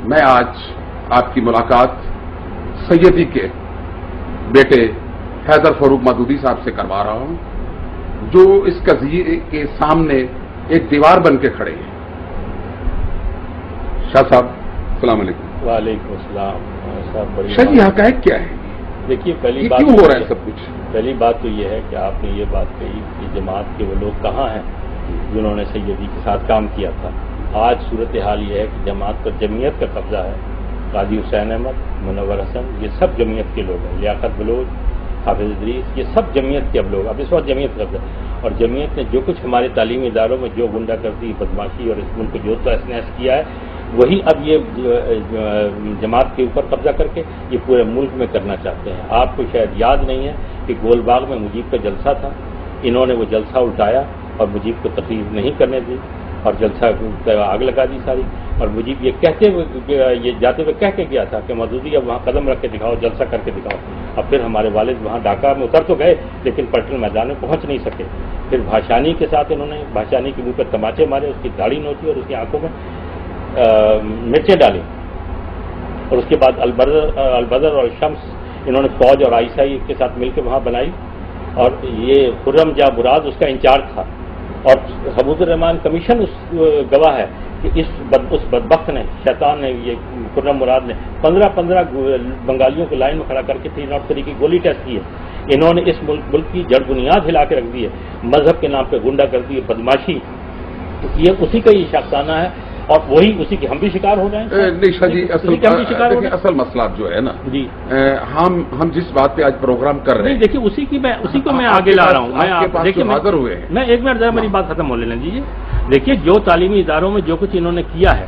میں آج آپ کی ملاقات سیدی کے بیٹے حیدر فاروق مودودی صاحب سے کروا رہا ہوں، جو اس قضیے کے سامنے ایک دیوار بن کے کھڑے ہیں۔ شاہ صاحب السلام علیکم۔ وعلیکم السلام۔ شاہ جی حقائق کیا ہے؟ دیکھیے پہلی بات کیوں ہو رہا ہے سب کچھ؟ پہلی بات تو یہ ہے کہ آپ نے یہ بات کہی کہ جماعت کے وہ لوگ کہاں ہیں جنہوں نے سیدی کے ساتھ کام کیا تھا۔ آج صورتحال یہ ہے کہ جماعت پر جمعیت کا قبضہ ہے۔ قاضی حسین احمد، منور حسن، یہ سب جمعیت کے لوگ ہیں۔ لیاقت بلوچ، حافظ ادریس، یہ سب جمعیت کے اب لوگ، اب اس وقت جمعیت کا قبضہ ہے۔ اور جمعیت نے جو کچھ ہمارے تعلیمی اداروں میں جو غنڈہ گردی، بدماشی اور اس ملک کو جو تحس نحس کیا ہے، وہی اب یہ جماعت کے اوپر قبضہ کر کے یہ پورے ملک میں کرنا چاہتے ہیں۔ آپ کو شاید یاد نہیں ہے کہ گول باغ میں مجیب کا جلسہ تھا، انہوں نے وہ جلسہ الٹایا اور مجیب کو تقریر نہیں کرنے دی اور جلسہ آگ لگا دی ساری۔ اور مجیب یہ کہتے ہوئے، یہ جاتے ہوئے کہہ کے گیا تھا کہ مودودی اب وہاں قدم رکھ کے دکھاؤ، جلسہ کر کے دکھاؤ۔ اب پھر ہمارے والد وہاں ڈھاکہ میں اتر تو گئے لیکن پلٹن میدان میں پہنچ نہیں سکے۔ پھر بھاشانی کے ساتھ انہوں نے بھاشانی کے منہ پہ تماچے مارے، اس کی داڑھی نوچی اور اس کی آنکھوں میں مرچیں ڈالی۔ اور اس کے بعد البدر اور شمس انہوں نے فوج اور آئی کے ساتھ مل کے وہاں بنائی۔ اور یہ خرم جاں مراد اس کا انچارج تھا۔ اور حبود الرحمان کمیشن اس گواہ ہے کہ اس بدبخت نے، شیطان نے، یہ خرم مراد نے 15 بنگالیوں کو لائن میں کھڑا کر کے 303 کی گولی ٹیسٹ کی ہے۔ انہوں نے اس ملک کی جڑ بنیاد ہلا کے رکھ دی ہے۔ مذہب کے نام پہ غنڈہ گردی، بدماشی، یہ اسی کا یہ شاخسانہ ہے اور وہی اسی کے ہم بھی شکار ہو رہے ہیں۔ نہیں شاہ جی، اصل مسئلہ جو ہے نا جی، ہم جس بات پہ آج پروگرام کر رہے ہیں، دیکھیے اسی کو میں آگے لا رہا ہوں۔ حاضر ہوئے ہیں، میں ایک منٹ ذرا میری بات ختم ہو لینے دیجیے۔ دیکھیے جو تعلیمی اداروں میں جو کچھ انہوں نے کیا ہے،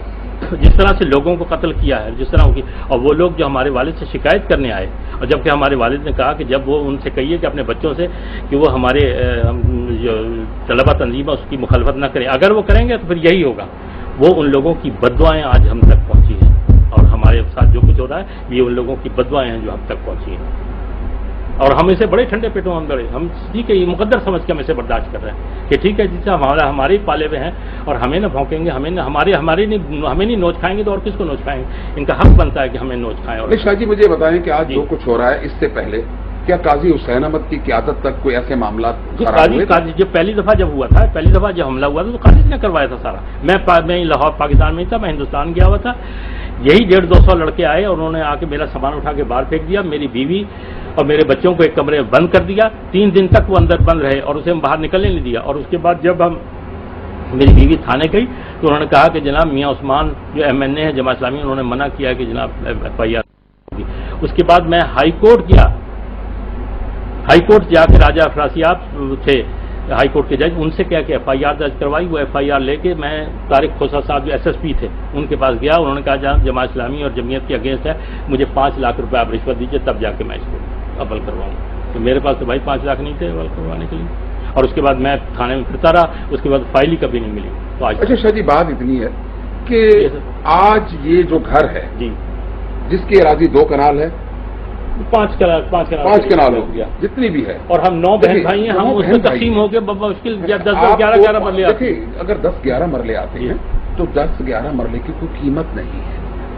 جس طرح سے لوگوں کو قتل کیا ہے، جس طرح کی، اور وہ لوگ جو ہمارے والد سے شکایت کرنے آئے، اور جبکہ ہمارے والد نے کہا کہ جب وہ ان سے کہیے کہ اپنے بچوں سے کہ وہ ہمارے جو طلبہ تنظیم ہے اس کی مخالفت نہ کریں، اگر وہ کریں گے تو پھر یہی ہوگا۔ وہ ان لوگوں کی بددعائیں آج ہم تک پہنچی ہیں، اور ہمارے ساتھ جو کچھ ہو رہا ہے یہ ان لوگوں کی بددعائیں ہیں جو ہم تک پہنچی ہیں۔ اور ہم اسے بڑے ٹھنڈے پیٹوں اندر، ہم ٹھیک ہے یہ مقدر سمجھ کے ہم اسے برداشت کر رہے ہیں کہ ٹھیک ہے جس سے ہمارے ہی پالے ہوئے ہیں اور ہمیں نہ بھونکیں گے، ہمیں نہیں نوچ کھائیں گے تو اور کس کو نوچ کھائیں گے؟ ان کا حق بنتا ہے کہ ہمیں نوچ کھائیں۔ اور شاہ جی مجھے بتائیں کہ آج جو کچھ ہو رہا ہے اس سے پہلے کیا قاضی حسین احمد کی قیادت تک کوئی ایسے معاملات قاضی جو پہلی دفعہ جب ہوا تھا، پہلی دفعہ جب حملہ ہوا تھا تو قاضی نے کروایا تھا سارا۔ میں لاہور پاکستان میں تھا، میں ہندوستان گیا ہوا تھا، یہی 150-200 لڑکے آئے اور انہوں نے آ کے میرا سامان اٹھا کے باہر پھینک دیا، میری بیوی اور میرے بچوں کو ایک کمرے میں بند کر دیا، 3 دن تک وہ اندر بند رہے اور اسے باہر نکلنے نہیں دیا۔ اور اس کے بعد جب میری بیوی تھانے گئی تو انہوں نے کہا کہ جناب میاں عثمان جو MNA ہے جماعت اسلامی، انہوں نے منع کیا کہ جناب FIR ہوگی۔ اس کے بعد میں ہائی کورٹ گیا، ہائی کورٹ جا کے راجہ افراسیاب تھے ہائی کورٹ کے جج، ان سے کیا کہ FIR درج کروائی۔ وہ FIR لے کے میں طارق کھوسا صاحب جو SSP تھے ان کے پاس گیا، انہوں نے کہا جہاں جماعت اسلامی اور جمعیت کے اگینسٹ ہے مجھے 5 لاکھ روپے آپ رشوت دیجیے تب جا کے میں اس کو عمل کرواؤں۔ تو میرے پاس تو بھائی 5 لاکھ نہیں تھے عمل کروانے کے لیے، اور اس کے بعد میں تھانے میں پھرتا رہا، اس کے بعد فائل ہی کبھی نہیں ملی۔ تو اچھا شاہ جی بات اتنی ہے کہ آج یہ جو گھر ہے جی، جس کی اراضی 2 کنال ہے، 5 کنال ہو گیا جتنی بھی ہے، اور ہم 9 بہن بھائی ہیں، ہم اس میں تقسیم ہو کے مشکل 10-11 مرلے آتے ہیں۔ اگر 10-11 مرلے آتے ہیں تو 10-11 مرلے کی کوئی قیمت نہیں ہے۔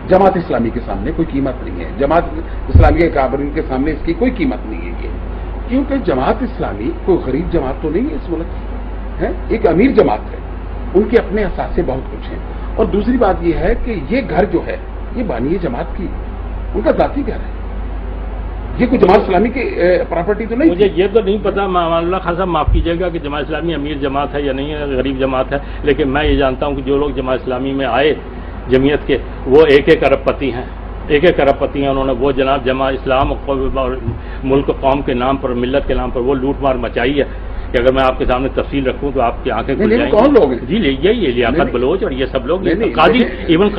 جماعت اسلامی کے سامنے کوئی قیمت نہیں ہے، جماعت اسلامی کے کابرین کے سامنے اس کی کوئی قیمت نہیں ہے یہ، کیونکہ جماعت اسلامی کوئی غریب جماعت تو نہیں ہے اس ملک ہے، ایک امیر جماعت ہے، ان کے اپنے اثاثے بہت کچھ ہیں۔ اور دوسری بات یہ ہے کہ یہ گھر جو ہے یہ بانی جماعت کی، ان کا ذاتی گھر ہے، یہ کوئی جماعت اسلامی کی پراپرٹی تو نہیں۔ مجھے یہ تو نہیں پتا، امان اللہ خان صاحب معاف کیجیے گا کہ جماعت اسلامی امیر جماعت ہے یا نہیں ہے، غریب جماعت ہے، لیکن میں یہ جانتا ہوں کہ جو لوگ جماعت اسلامی میں آئے جمعیت کے، وہ 1-1 ارب پتی ہیں، 1-1 ارب پتی ہیں۔ انہوں نے وہ جناب جماعت اسلام اور ملک قوم کے نام پر، ملت کے نام پر وہ لوٹ مار مچائی ہے کہ اگر میں آپ کے سامنے تفصیل رکھوں تو آپ کی آنکھیں کھل جائیں گی۔ کون لوگ ہیں؟ جی یہی لیاقت بلوچ اور یہ سب لوگ، قاضی، ایون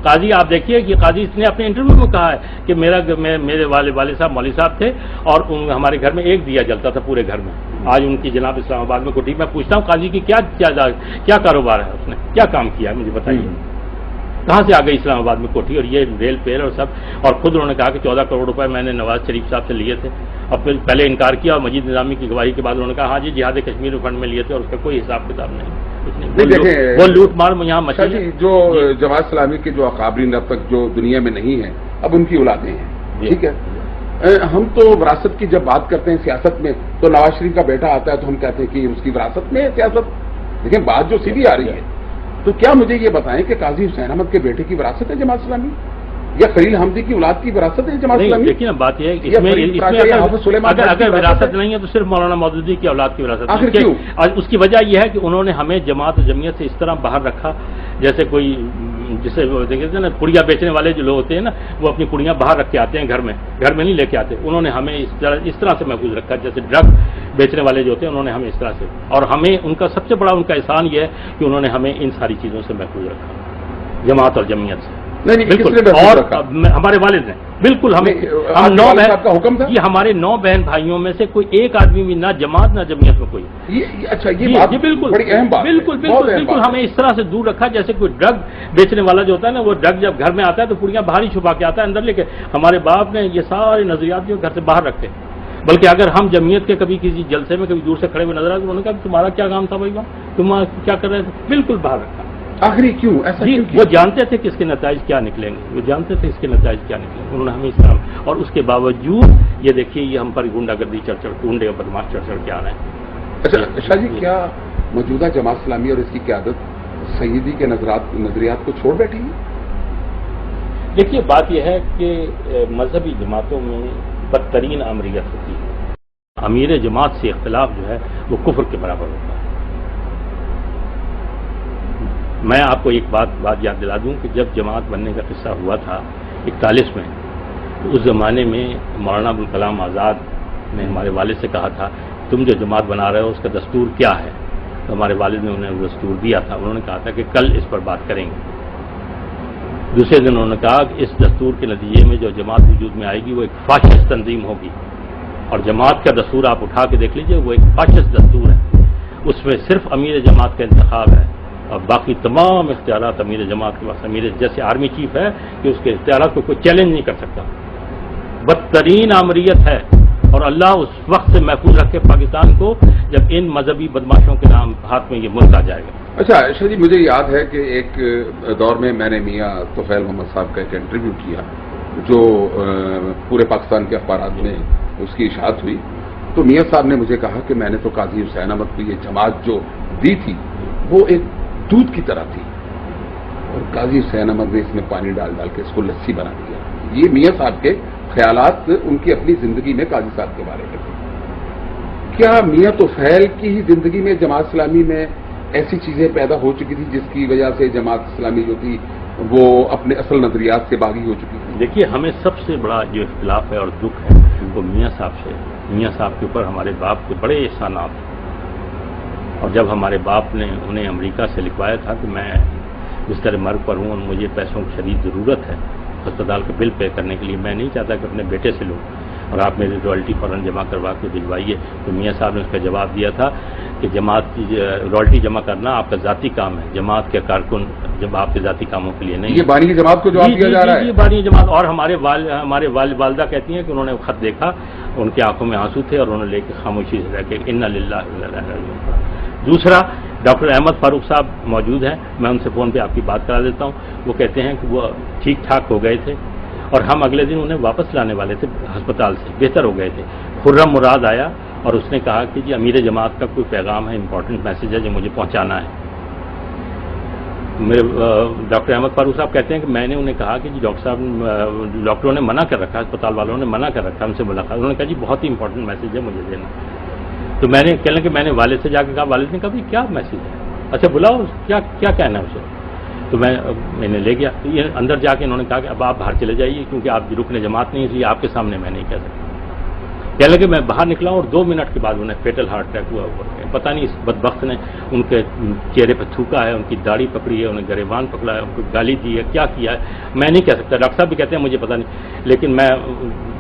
قاضی آپ دیکھیے کہ قاضی اس نے اپنے انٹرویو میں کہا ہے کہ میرے والد صاحب مولوی صاحب تھے اور ہمارے گھر میں ایک دیا جلتا تھا پورے گھر میں۔ آج ان کی جناب اسلام آباد میں کوٹھی، میں پوچھتا ہوں قاضی کی کیا کاروبار ہے، اس نے کیا کام کیا ہے مجھے بتائیے۔ کہاں سے آ گئی اسلام آباد میں کوٹھی اور یہ ریل فیئر اور سب. اور خود انہوں نے کہا کہ 14 کروڑ روپے میں نے نواز شریف صاحب سے لیے تھے, اور پھر پہلے انکار کیا, اور مجید نظامی کی گواہی کے بعد انہوں نے کہا ہاں جی جہاد کشمیر فنڈ میں لیے تھے, اور اس کا کوئی حساب کتاب نہیں. وہ لوٹ مار یہاں مچھلی. جو جماعت اسلامی کے جو اکابرین اب تک جو دنیا میں نہیں ہیں, اب ان کی اولادیں ہیں, ٹھیک ہے. ہم تو وراثت کی جب بات کرتے ہیں سیاست میں, تو نواز شریف کا بیٹا آتا ہے تو ہم کہتے ہیں کہ اس کی وراثت میں ہے سیاست. لیکن بات جو سیدھی آ رہی ہے, تو کیا مجھے یہ بتائیں کہ قاضی حسین احمد کے بیٹے کی وراثت ہے جماعت اسلامی, یا خلیل حمدی کی اولاد کی وراثت ہے جماعت اسلامی؟ لیکن بات یہ ہے کہ اگر وراثت نہیں ہے تو صرف مولانا مودودی کی اولاد کی وراثت. آخر کیوں؟ اس کی وجہ یہ ہے کہ انہوں نے ہمیں جماعت و جمعیت سے اس طرح باہر رکھا جیسے کوئی جسے دیکھتے ہیں نا پڑیاں بیچنے والے جو لوگ ہوتے ہیں نا, وہ اپنی پڑیاں باہر رکھ کے آتے ہیں, گھر میں نہیں لے کے آتے. انہوں نے ہمیں اس طرح سے محفوظ رکھا جیسے ڈرگ بیچنے والے جو ہوتے ہیں, انہوں نے ہمیں اس طرح سے. اور ہمیں ان کا سب سے بڑا ان کا احسان یہ ہے کہ انہوں نے ہمیں ان ساری چیزوں سے محفوظ رکھا, جماعت اور جمعیت سے. بالکل. اور ہمارے والد نے بالکل ہم 9 بہن کا حکم تھا, یہ ہمارے 9 بہن بھائیوں میں سے کوئی ایک آدمی بھی نہ جماعت نہ جمعیت میں کوئی. اچھا یہ بالکل بڑی اہم بات. بالکل ہمیں اس طرح سے دور رکھا جیسے کوئی ڈرگ بیچنے والا جو ہوتا ہے نا, وہ ڈرگ جب گھر میں آتا ہے تو پڑیاں باہر ہی چھپا کے آتا ہے اندر لے کے. ہمارے باپ نے یہ سارے نظریات جو گھر سے باہر رکھتے, بلکہ اگر ہم جمعیت کے کبھی کسی جلسے میں کبھی دور سے کھڑے ہوئے نظر آئے تو انہوں نے کہا تمہارا کیا کام تھا بھائی, تم کیا کر رہے تھے, بالکل باہر رکھا. آخری کیوں ایسا؟ وہ جانتے تھے کہ اس کے نتائج کیا نکلیں گے, وہ جانتے تھے اس کے نتائج کیا نکلیں گے, انہوں نے ہمیں اس طرح. اور اس کے باوجود یہ دیکھیے یہ ہم پر گنڈا گردی گنڈے بدماش چڑھ کے آ رہے ہیں. اچھا شاہ جی, کیا موجودہ جماعت اسلامی اور اس کی قیادت سیدی کے نظریات کو چھوڑ بیٹھی ہے؟ دیکھیے بات یہ ہے کہ مذہبی جماعتوں میں بدترین امریت ہوتی ہے. امیر جماعت سے اختلاف جو ہے وہ کفر کے برابر ہوتا ہے. میں آپ کو ایک بات یاد دلا دوں کہ جب جماعت بننے کا قصہ ہوا تھا 41 میں, تو اس زمانے میں مولانا ابوالکلام آزاد نے ہمارے والد سے کہا تھا تم جو جماعت بنا رہے ہو اس کا دستور کیا ہے. تو ہمارے والد نے انہیں دستور دیا تھا. انہوں نے کہا تھا کہ کل اس پر بات کریں گے. دوسرے دن انہوں نے کہا کہ اس دستور کے نتیجے میں جو جماعت وجود میں آئے گی وہ ایک فاشسٹ تنظیم ہوگی. اور جماعت کا دستور آپ اٹھا کے دیکھ لیجئے, وہ ایک فاشسٹ دستور ہے. اس میں صرف امیر جماعت کا انتخاب ہے اور باقی تمام اختیارات امیر جماعت کے پاس. امیر جیسے آرمی چیف ہے کہ اس کے اختیارات کو کوئی چیلنج نہیں کر سکتا. بدترین آمریت ہے, اور اللہ اس وقت سے محفوظ رکھے پاکستان کو جب ان مذہبی بدماشوں کے نام ہاتھ میں یہ ملک آ جائے گا. اچھا شاہ جی, مجھے یاد ہے کہ ایک دور میں میں نے میاں طفیل محمد صاحب کا ایک انٹرویو کیا جو پورے پاکستان کے اخبارات میں اس کی اشاعت ہوئی. تو میاں صاحب نے مجھے کہا کہ میں نے تو قاضی حسین احمد کو یہ جماعت جو دی تھی وہ ایک دودھ کی طرح تھی, اور قاضی حسین احمد نے اس میں پانی ڈال کے اس کو لسی بنا دیا. یہ میاں صاحب کے خیالات ان کی اپنی زندگی میں قاضی صاحب کے بارے میں تھے. کیا میاں طفیل کی ہی زندگی میں جماعت اسلامی میں ایسی چیزیں پیدا ہو چکی تھی جس کی وجہ سے جماعت اسلامی جو تھی وہ اپنے اصل نظریات سے باغی ہو چکی تھی؟ دیکھیے ہمیں سب سے بڑا جو اختلاف ہے اور دکھ ہے وہ میاں صاحب سے. میاں صاحب کے اوپر ہمارے باپ کے بڑے احسانات ہیں, اور جب ہمارے باپ نے انہیں امریکہ سے لکھوایا تھا کہ میں بستر مرگ پر ہوں اور مجھے پیسوں کی شدید ضرورت ہے ہسپتال کا بل پے کرنے کے لیے, میں نہیں چاہتا کہ اپنے بیٹے سے لوں اور آپ میری رائلٹی فوراً جمع کروا کے بھجوائیے. تو میاں صاحب نے اس کا جواب دیا تھا کہ جماعت کی رائلٹی جمع کرنا آپ کا ذاتی کام ہے, جماعت کے کارکن جب آپ کے ذاتی کاموں کے لیے نہیں. یہ بانی جماعت کو جواب دیا جا رہا ہے. یہ بانی جماعت. اور ہمارے والدہ کہتی ہیں کہ انہوں نے خط دیکھا, ان کی آنکھوں میں آنسو تھے اور انہوں نے لے کے خاموشی سے رہ کے انا للہ و انا الیہ راجعون. دوسرا ڈاکٹر احمد فاروق صاحب موجود ہیں, میں ان سے فون پہ آپ کی بات کرا دیتا ہوں. وہ کہتے ہیں کہ وہ ٹھیک ٹھاک ہو گئے تھے اور ہم اگلے دن انہیں واپس لانے والے تھے ہسپتال سے, بہتر ہو گئے تھے. خرم مراد آیا اور اس نے کہا کہ جی امیر جماعت کا کوئی پیغام ہے, امپورٹنٹ میسج ہے جو مجھے پہنچانا ہے. میرے ڈاکٹر احمد فاروق صاحب کہتے ہیں کہ میں نے انہیں کہا کہ جی ڈاکٹر صاحب ڈاکٹروں نے منع کر رکھا, اسپتال والوں نے منع کر رکھا ہم سے ملاقات. انہوں نے کہا جی بہت ہی امپورٹنٹ میسج ہے مجھے دینا. تو میں نے کہنے کہ میں نے والد سے جا کے کہا, والد نے کہا بھائی کیا میسج ہے, اچھا بلاؤ کیا کہنا ہے اسے. تو میں نے لے گیا. تو یہ اندر جا کے انہوں نے کہا کہ اب آپ باہر چلے جائیے کیونکہ آپ رکن جماعت نہیں, اس لیے آپ کے سامنے میں نہیں کہہ سکتا. کہنے لگے میں باہر نکلا اور 2 منٹ کے بعد انہیں فیٹل ہارٹ اٹیک ہوا. پتہ نہیں اس بدبخت نے ان کے چہرے پہ تھوکا ہے, ان کی داڑھی پکڑی ہے, انہیں گریبان پکڑا ہے, ان کو گالی دی ہے, کیا کیا ہے میں نہیں کہہ سکتا. ڈاکٹر صاحب بھی کہتے ہیں مجھے پتہ نہیں, لیکن میں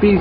30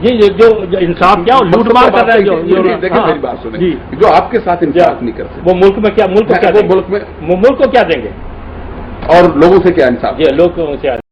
جو انصاف کیا لوٹ مار کر رہے ہیں دیکھیں میری بات سنیں جو آپ کے ساتھ انصاف نہیں کرتے وہ ملک میں کیا ملک کو کیا ملک میں ملک کو کیا دیں گے اور لوگوں سے کیا انصاف لوگوں سے